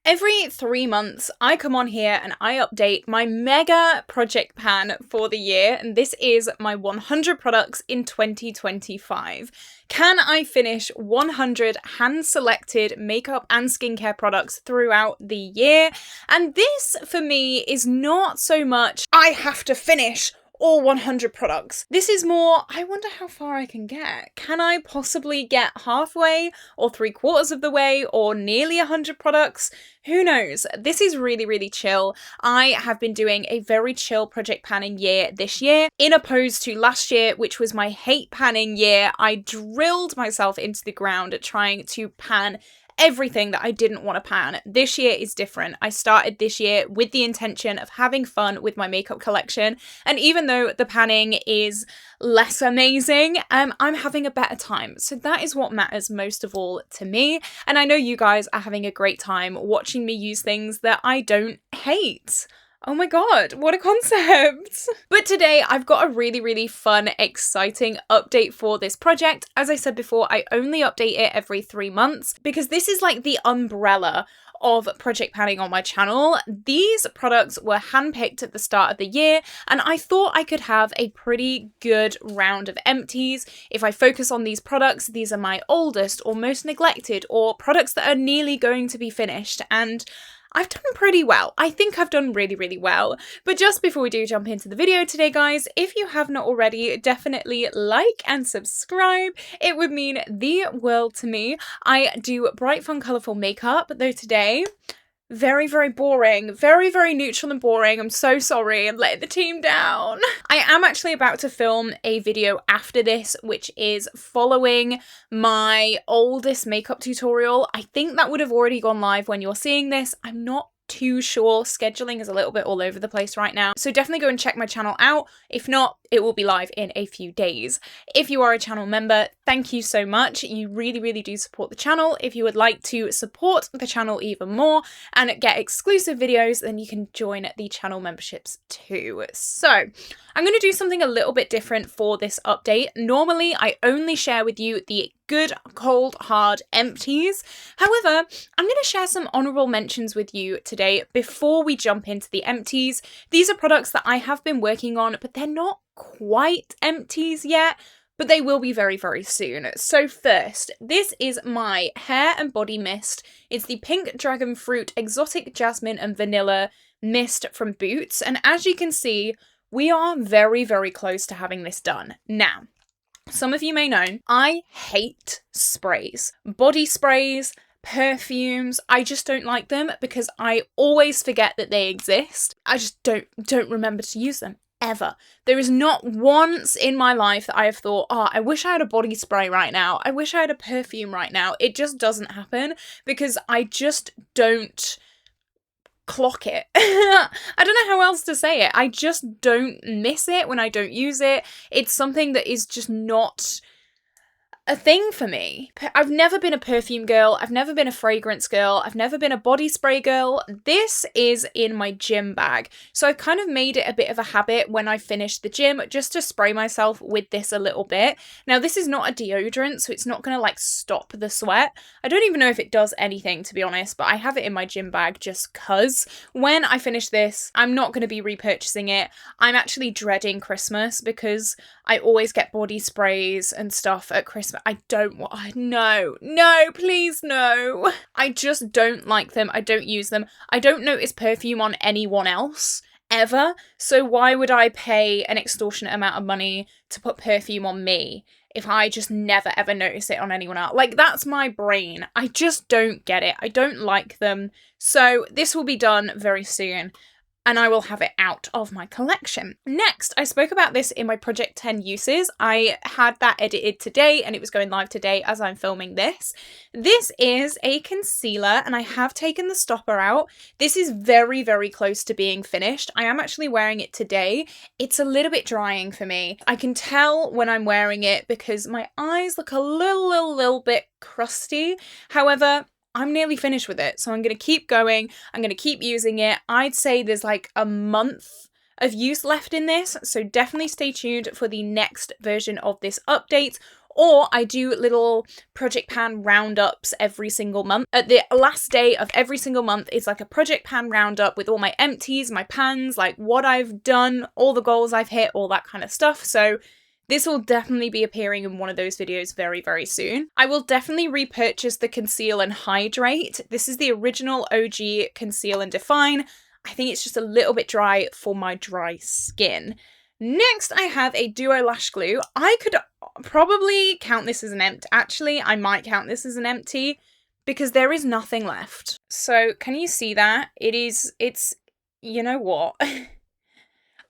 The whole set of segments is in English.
Every 3 months, I come on here and I update my mega project pan for the year, and this is my 100 products in 2025. Can I finish 100 hand-selected makeup and skincare products throughout the year? And this, for me, is not so much, I have to finish all 100 products. This is more, I wonder how far I can get. Can I possibly get halfway or 3/4 of the way or nearly 100 products? Who knows? This is really, really chill. I have been doing a very chill project panning year this year, in opposed to last year, which was my hate panning year. I drilled myself into the ground trying to pan everything that I didn't want to pan. This year is different. I started this year with the intention of having fun with my makeup collection, and even though the panning is less amazing, I'm having a better time. So that is what matters most of all to me, and I know you guys are having a great time watching me use things that I don't hate. Oh my god, what a concept! But today I've got a really, really fun, exciting update for this project. As I said before, I only update it every 3 months because this is like the umbrella of project panning on my channel. These products were handpicked at the start of the year, and I thought I could have a pretty good round of empties. If I focus on these products, these are my oldest or most neglected, or products that are nearly going to be finished, and I've done pretty well. I think I've done really, really well. But just before we do jump into the video today, guys, if you have not already, definitely like and subscribe. It would mean the world to me. I do bright, fun, colourful makeup, though today, very, very boring. Very, very neutral and boring. I'm so sorry. I'm letting the team down. I am actually about to film a video after this, which is following my oldest makeup tutorial. I think that would have already gone live when you're seeing this. I'm not too sure. Scheduling is a little bit all over the place right now. So definitely go and check my channel out. If not, it will be live in a few days. If you are a channel member, thank you so much. You really, really do support the channel. If you would like to support the channel even more and get exclusive videos, then you can join the channel memberships too. So I'm going to do something a little bit different for this update. Normally, I only share with you the good, cold, hard empties. However, I'm going to share some honourable mentions with you today before we jump into the empties. These are products that I have been working on, but they're not quite empties yet, but they will be very, very soon. So first, this is my hair and body mist. It's the Pink Dragon Fruit Exotic Jasmine and Vanilla Mist from Boots, and as you can see, we are very, very close to having this done. Now, some of you may know, I hate sprays. Body sprays, perfumes, I just don't like them because I always forget that they exist. I just don't remember to use them. Ever. There is not once in my life that I have thought, oh, I wish I had a body spray right now. I wish I had a perfume right now. It just doesn't happen because I just don't clock it. I don't know how else to say it. I just don't miss it when I don't use it. It's something that is just not a thing for me. I've never been a perfume girl. I've never been a fragrance girl. I've never been a body spray girl. This is in my gym bag. So I've kind of made it a bit of a habit when I finish the gym just to spray myself with this a little bit. Now, this is not a deodorant, so it's not going to like stop the sweat. I don't even know if it does anything, to be honest, but I have it in my gym bag just cuz. When I finish this, I'm not going to be repurchasing it. I'm actually dreading Christmas because I always get body sprays and stuff at Christmas. I don't want, no, please no. I just don't like them. I don't use them. I don't notice perfume on anyone else ever. So why would I pay an extortionate amount of money to put perfume on me if I just never ever notice it on anyone else? Like, that's my brain. I just don't get it. I don't like them. So this will be done very soon, and I will have it out of my collection. Next, I spoke about this in my Project 10 uses. I had that edited today and it was going live today as I'm filming this. This is a concealer and I have taken the stopper out. This is very, very close to being finished. I am actually wearing it today. It's a little bit drying for me. I can tell when I'm wearing it because my eyes look a little bit crusty. However, I'm nearly finished with it, so I'm going to keep going. I'm going to keep using it. I'd say there's like a month of use left in this, so definitely stay tuned for the next version of this update. or I do little project pan roundups every single month. At the last day of every single month is like a project pan roundup with all my empties, my pans, like what I've done, all the goals I've hit, all that kind of stuff. So this will definitely be appearing in one of those videos very, very soon. I will definitely repurchase the Conceal and Hydrate. This is the original OG Conceal and Define. I think it's just a little bit dry for my dry skin. Next, I have a Duo Lash Glue. I could probably count this as an empty. Actually, I might count this as an empty because there is nothing left. So can you see that? It's, you know what?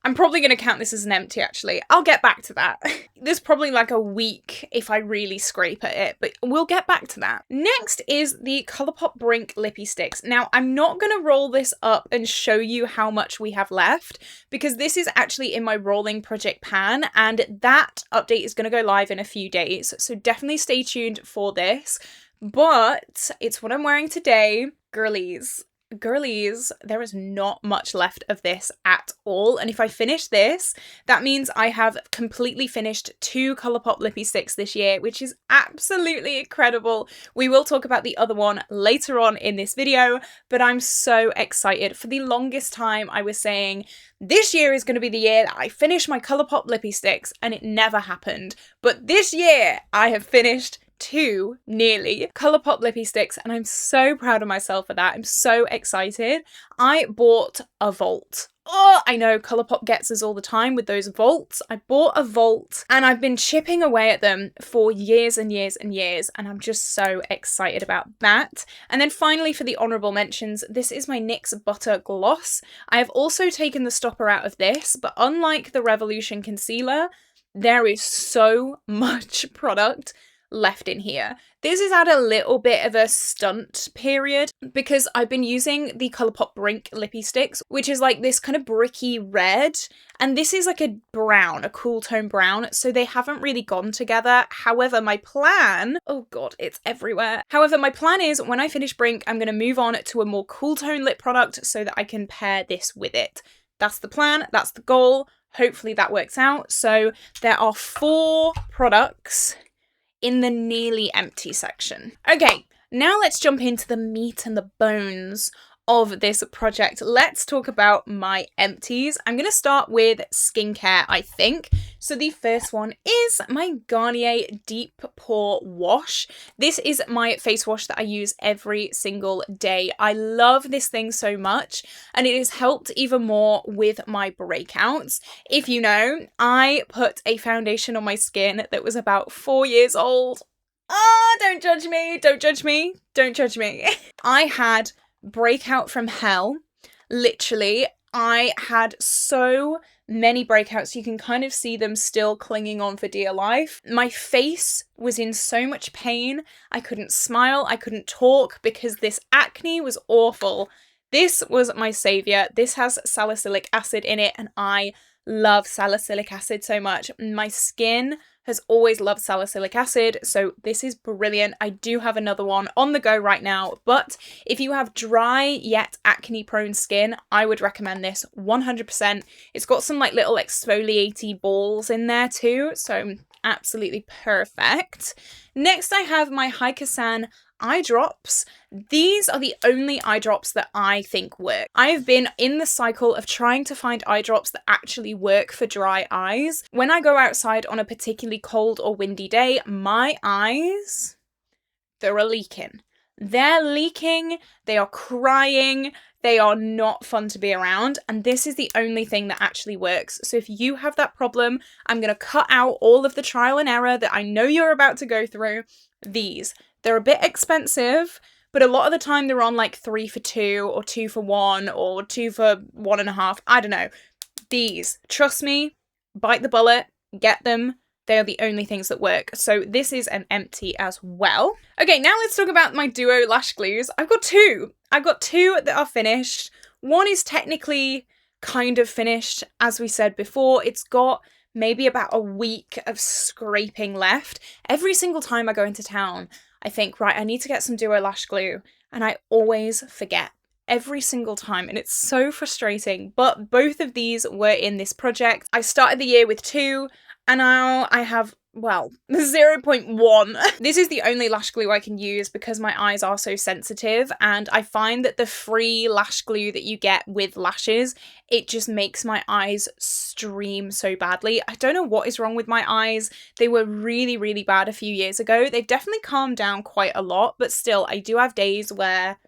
I'm probably going to count this as an empty, actually. I'll get back to that. There's probably like a week if I really scrape at it, but we'll get back to that. Next is the Colourpop Brink Lippie Sticks. Now, I'm not going to roll this up and show you how much we have left, because this is actually in my rolling project pan, and that update is going to go live in a few days. So definitely stay tuned for this. But it's what I'm wearing today. Girlies, there is not much left of this at all, and if I finish this, that means I have completely finished 2 Colourpop Lippie Sticks this year, which is absolutely incredible. We will talk about the other one later on in this video, but I'm so excited. For the longest time, I was saying this year is going to be the year that I finish my Colourpop Lippie Sticks, and it never happened. But this year, I have finished 2 nearly Colourpop Lippie Sticks, and I'm so proud of myself for that. I'm so excited. I bought a vault. Oh, I know Colourpop gets us all the time with those vaults. I bought a vault and I've been chipping away at them for years and years and years, and I'm just so excited about that. And then finally, for the honourable mentions, this is my NYX Butter Gloss. I have also taken the stopper out of this, but unlike the Revolution Concealer, there is so much product left in here. This is at a little bit of a stunt period because I've been using the Colourpop Brink Lippie Sticks, which is like this kind of bricky red, and this is like a brown, a cool tone brown, so they haven't really gone together. However, my plan, oh god, it's everywhere. However, my plan is when I finish Brink, I'm going to move on to a more cool tone lip product so that I can pair this with it. That's the plan, that's the goal. Hopefully that works out. So there are 4 products in the nearly empty section. Okay, now let's jump into the meat and the bones of this project. Let's talk about my empties. I'm going to start with skincare, I think. So the first one is my Garnier Deep Pore Wash. This is my face wash that I use every single day. I love this thing so much, and it has helped even more with my breakouts. If you know, I put a foundation on my skin that was about 4 years old. Oh, don't judge me, don't judge me, don't judge me. I had breakout from hell. Literally, I had so many breakouts. You can kind of see them still clinging on for dear life. My face was in so much pain. I couldn't smile, I couldn't talk because this acne was awful. This was my savior. This has salicylic acid in it, and I love salicylic acid so much. My skin has always loved salicylic acid, so this is brilliant. I do have another one on the go right now, but if you have dry yet acne prone skin, I would recommend this 100%. It's got some like little exfoliaty balls in there too, so absolutely perfect. Next, I have my Haikasan eye drops. These are the only eye drops that I think work. I have been in the cycle of trying to find eye drops that actually work for dry eyes. When I go outside on a particularly cold or windy day, my eyes, they're leaking. They're leaking, they are crying, they are not fun to be around, and this is the only thing that actually works. So if you have that problem, I'm going to cut out all of the trial and error that I know you're about to go through. They're a bit expensive, but a lot of the time they're on like 3 for 2 or 2 for 1 or 2 for 1.5. I don't know. These, trust me, bite the bullet, get them. They are the only things that work. So this is an empty as well. Okay, now let's talk about my Duo lash glues. I've got 2. I've got 2 that are finished. One is technically kind of finished, as we said before. It's got maybe about a week of scraping left. Every single time I go into town, I think, right, I need to get some Duo lash glue, and I always forget every single time, and it's so frustrating. But both of these were in this project. I started the year with 2, and now I have well, 0.1. This is the only lash glue I can use because my eyes are so sensitive, and I find that the free lash glue that you get with lashes, it just makes my eyes stream so badly. I don't know what is wrong with my eyes. They were really, really bad a few years ago. They've definitely calmed down quite a lot, but still, I do have days where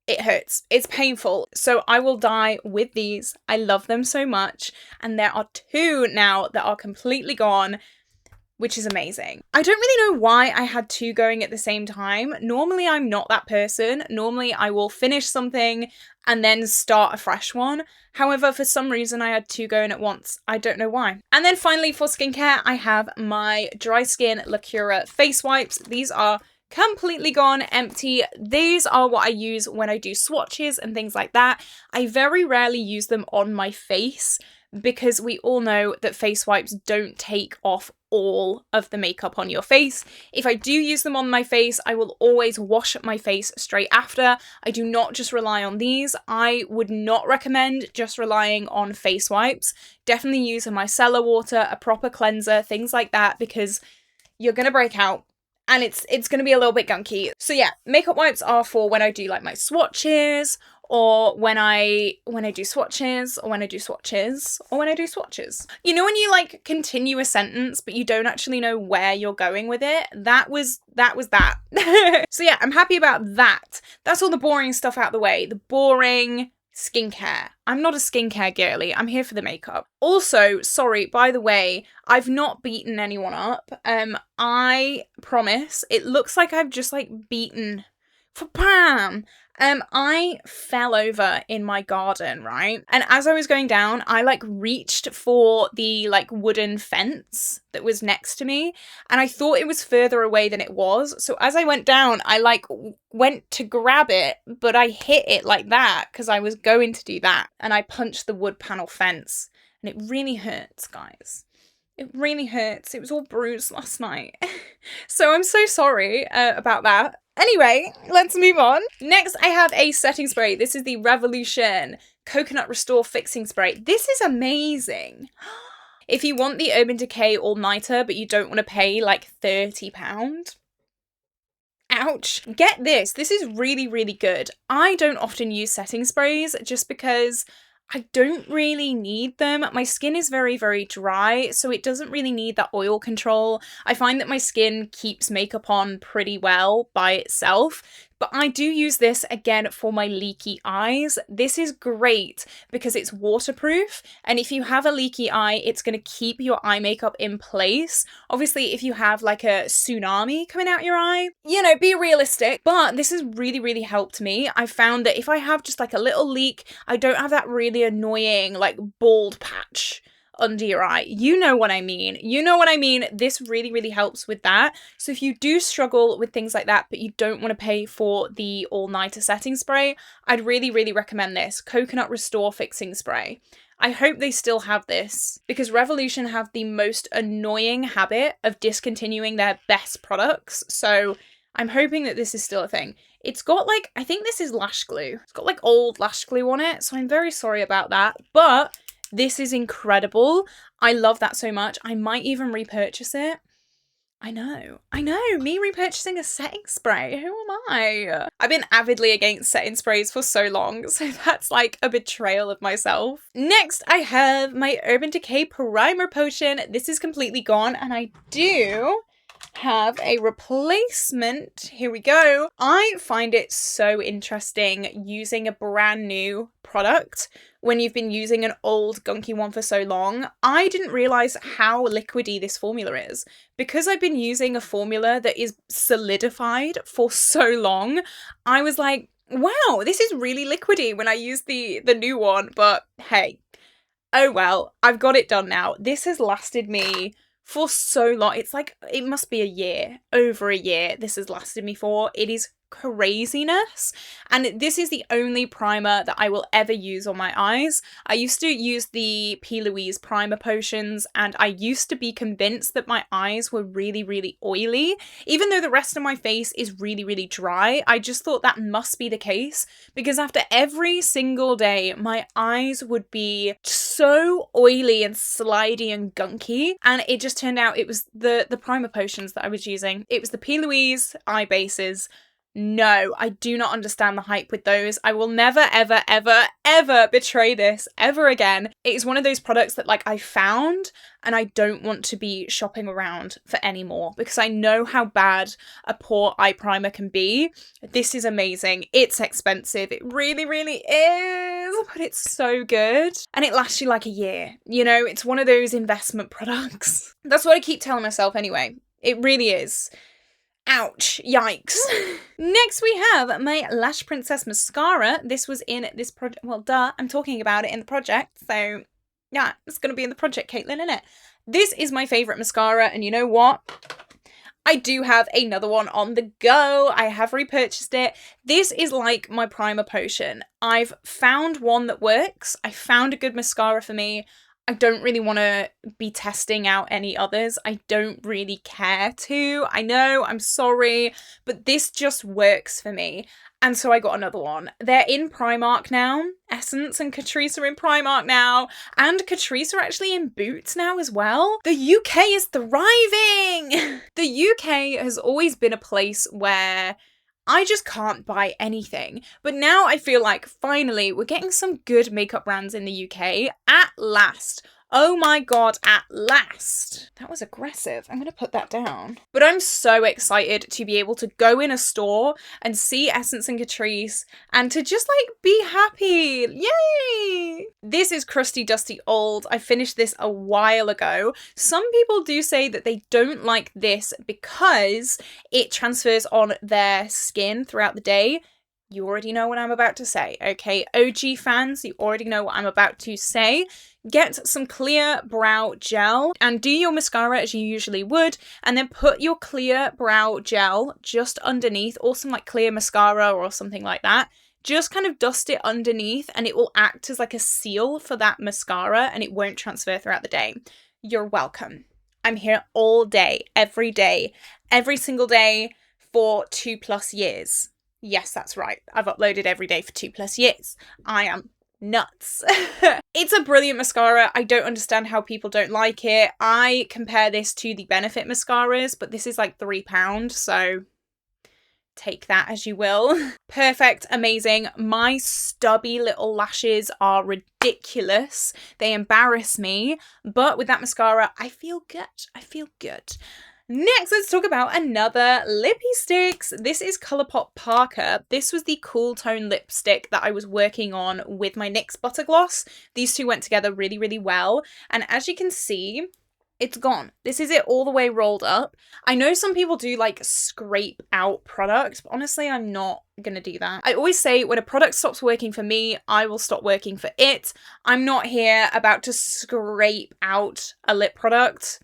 it hurts. It's painful. So I will die with these. I love them so much. And there are 2 now that are completely gone, which is amazing. I don't really know why I had 2 going at the same time. Normally I'm not that person. Normally I will finish something and then start a fresh one. However, for some reason I had 2 going at once. I don't know why. And then finally for skincare, I have my Dry Skin Lacura face wipes. These are completely gone, empty. These are what I use when I do swatches and things like that. I very rarely use them on my face because we all know that face wipes don't take off all of the makeup on your face. If I do use them on my face, I will always wash my face straight after. I do not just rely on these. I would not recommend just relying on face wipes. Definitely use a micellar water, a proper cleanser, things like that, because you're gonna break out. And it's going to be a little bit gunky. So yeah, makeup wipes are for when I do like my swatches, or when I do swatches, or when I do swatches, or when I do swatches. You know when you like continue a sentence but you don't actually know where you're going with it? That was that. So yeah, I'm happy about that. That's all the boring stuff out the way. The boring skincare. I'm not a skincare girly. I'm here for the makeup. Also, sorry, by the way, I've not beaten anyone up. I promise. It looks like I've just like beaten for Pam. I fell over in my garden, right? And as I was going down, I like reached for the like wooden fence that was next to me, and I thought it was further away than it was. So as I went down, I like went to grab it, but I hit it like that because I was going to do that, and I punched the wood panel fence, and it really hurts, guys. It really hurts. It was all bruised last night. So I'm so sorry about that. Anyway, let's move on. Next, I have a setting spray. This is the Revolution Coconut Restore Fixing Spray. This is amazing. If you want the Urban Decay All-Nighter, but you don't want to pay like £30, ouch, get this. This is really, really good. I don't often use setting sprays just because I don't really need them. My skin is very, very dry, so it doesn't really need that oil control. I find that my skin keeps makeup on pretty well by itself, but I do use this again for my leaky eyes. This is great because it's waterproof, and if you have a leaky eye, it's going to keep your eye makeup in place. Obviously, if you have like a tsunami coming out your eye, you know, be realistic, but this has really, really helped me. I found that if I have just like a little leak, I don't have that really annoying like bald patch under your eye. You know what I mean. You know what I mean. This really, really helps with that. So if you do struggle with things like that, but you don't want to pay for the all-nighter setting spray, I'd really, really recommend this Coconut Restore Fixing Spray. I hope they still have this because Revolution have the most annoying habit of discontinuing their best products. So I'm hoping that this is still a thing. It's got like, I think this is lash glue. It's got like old lash glue on it. So I'm very sorry about that, but this is incredible. I love that so much. I might even repurchase it. I know, me repurchasing a setting spray. Who am I? I've been avidly against setting sprays for so long, so that's like a betrayal of myself. Next, I have my Urban Decay Primer Potion. This is completely gone, and I do have a replacement. Here we go. I find it so interesting using a brand new product when you've been using an old gunky one for so long. I didn't realize how liquidy this formula is. Because I've been using a formula that is solidified for so long, I was like, wow, this is really liquidy when I use the new one, but hey, oh well, I've got it done now. This has lasted me for so long. It's like, it must be a year, over a year this has lasted me for. It is craziness. And this is the only primer that I will ever use on my eyes. I used to use the P. Louise primer potions, and I used to be convinced that my eyes were really, really oily. Even though the rest of my face is really, really dry, I just thought that must be the case, because after every single day, my eyes would be so oily and slidey and gunky, and it just turned out it was the primer potions that I was using. It was the P. Louise eye bases. No, I do not understand the hype with those. I will never, ever, ever, ever betray this ever again. It is one of those products that like I found and I don't want to be shopping around for anymore, because I know how bad a poor eye primer can be. This is amazing. It's expensive. It really, really is, but it's so good. And it lasts you like a year. You know, it's one of those investment products. That's what I keep telling myself anyway. It really is. Ouch. Yikes. Next we have my Lash Princess mascara. This was in this project. Well, duh, I'm talking about it in the project. So yeah, it's going to be in the project, Caitlin, innit? This is my favourite mascara, and you know what? I do have another one on the go. I have repurchased it. This is like my primer potion. I've found one that works. I found a good mascara for me. I don't really want to be testing out any others. I don't really care to. I know, I'm sorry, but this just works for me. And so I got another one. They're in Primark now. Essence and Catrice are in Primark now. And Catrice are actually in Boots now as well. The UK is thriving! The UK has always been a place where I just can't buy anything. But now I feel like finally we're getting some good makeup brands in the UK at last. Oh my god, at last. That was aggressive. I'm going to put that down. But I'm so excited to be able to go in a store and see Essence and Catrice and to just like be happy. Yay! This is Crusty Dusty Old. I finished this a while ago. Some people do say that they don't like this because it transfers on their skin throughout the day. You already know what I'm about to say, okay? OG fans, you already know what I'm about to say. Get some clear brow gel and do your mascara as you usually would, and then put your clear brow gel just underneath, or some like clear mascara or something like that. Just kind of dust it underneath and it will act as like a seal for that mascara and it won't transfer throughout the day. You're welcome. I'm here all day, every single day for 2+ years. Yes, that's right. I've uploaded every day for 2+ years. I am nuts. It's a brilliant mascara. I don't understand how people don't like it. I compare this to the Benefit mascaras, but this is like £3, so take that as you will. Perfect, amazing. My stubby little lashes are ridiculous. They embarrass me, but with that mascara, I feel good. I feel good. Next, let's talk about another Lippie Stix. This is Colourpop Parker. This was the cool tone lipstick that I was working on with my NYX Butter Gloss. These two went together really, really well. And as you can see, it's gone. This is it all the way rolled up. I know some people do like scrape out products, but honestly, I'm not gonna do that. I always say when a product stops working for me, I will stop working for it. I'm not here about to scrape out a lip product.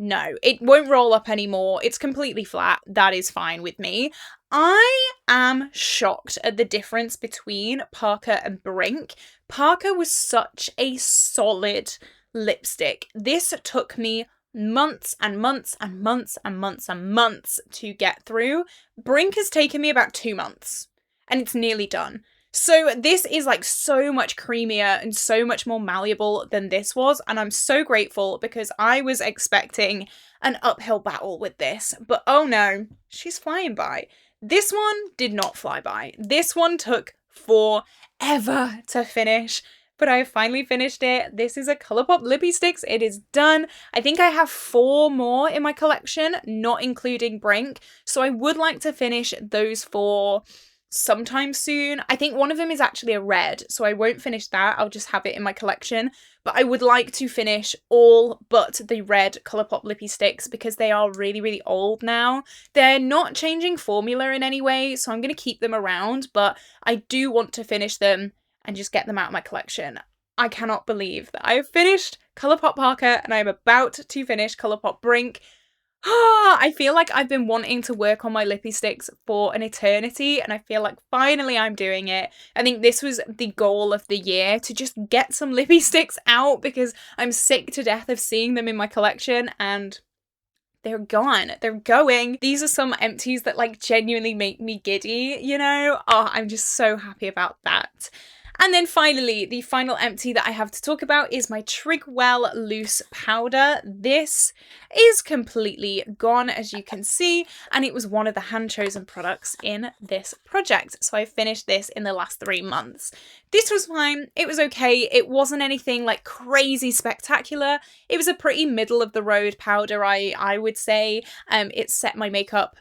No, it won't roll up anymore. It's completely flat. That is fine with me. I am shocked at the difference between Parker and Brink. Parker was such a solid lipstick. This took me months and months and months and months and months to get through. Brink has taken me about 2 months and it's nearly done. So this is like so much creamier and so much more malleable than this was, and I'm so grateful because I was expecting an uphill battle with this, but oh no, she's flying by. This one did not fly by. This one took forever to finish, but I finally finished it. This is a Colourpop Lippie Stix. It is done. I think I have 4 more in my collection, not including Brink, so I would like to finish those 4 sometime soon. I think one of them is actually a red, so I won't finish that. I'll just have it in my collection. But I would like to finish all but the red Colourpop Lippie Stix because they are really, really old now. They're not changing formula in any way, so I'm going to keep them around, but I do want to finish them and just get them out of my collection. I cannot believe that I've finished Colourpop Parker and I'm about to finish Colourpop Brink. I feel like I've been wanting to work on my Lippie sticks for an eternity, and I feel like finally I'm doing it. I think this was the goal of the year, to just get some Lippie sticks out, because I'm sick to death of seeing them in my collection, and they're gone. They're going. These are some empties that like genuinely make me giddy, you know? Oh, I'm just so happy about that. And then finally, the final empty that I have to talk about is my Trigwell Loose Powder. This is completely gone, as you can see, and it was one of the hand-chosen products in this project. So I finished this in the last 3 months. This was fine. It was okay. It wasn't anything like crazy spectacular. It was a pretty middle-of-the-road powder, I would say. It set my makeup,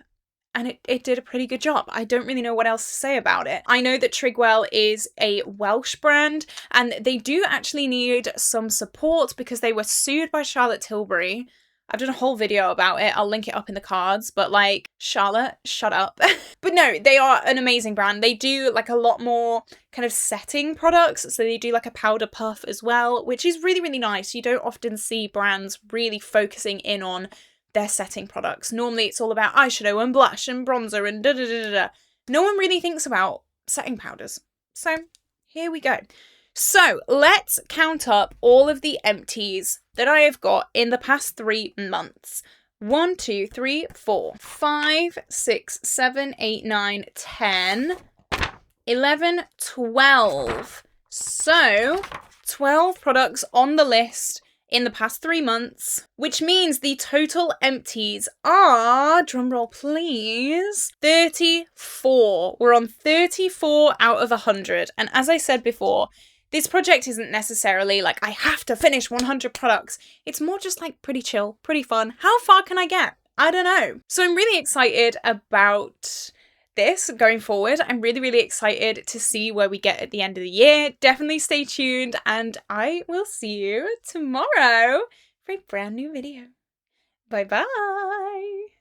and it did a pretty good job. I don't really know what else to say about it. I know that Trigwell is a Welsh brand, and they do actually need some support because they were sued by Charlotte Tilbury. I've done a whole video about it. I'll link it up in the cards, but like, Charlotte, shut up. But no, they are an amazing brand. They do like a lot more kind of setting products. So they do like a powder puff as well, which is really, really nice. You don't often see brands really focusing in on their setting products. Normally it's all about eyeshadow and blush and bronzer and da-da-da-da-da. No one really thinks about setting powders. So here we go. So let's count up all of the empties that I have got in the past 3 months. 1, 2, 3, 4, 5, 6, 7, 8, 9, 10, 11, 12. So 12 products on the list in the past 3 months, which means the total empties are, drumroll please, 34. We're on 34 out of 100. And as I said before, this project isn't necessarily like, I have to finish 100 products. It's more just like pretty chill, pretty fun. How far can I get? I don't know. So I'm really excited about this going forward. I'm really, really excited to see where we get at the end of the year. Definitely stay tuned, and I will see you tomorrow for a brand new video. Bye bye.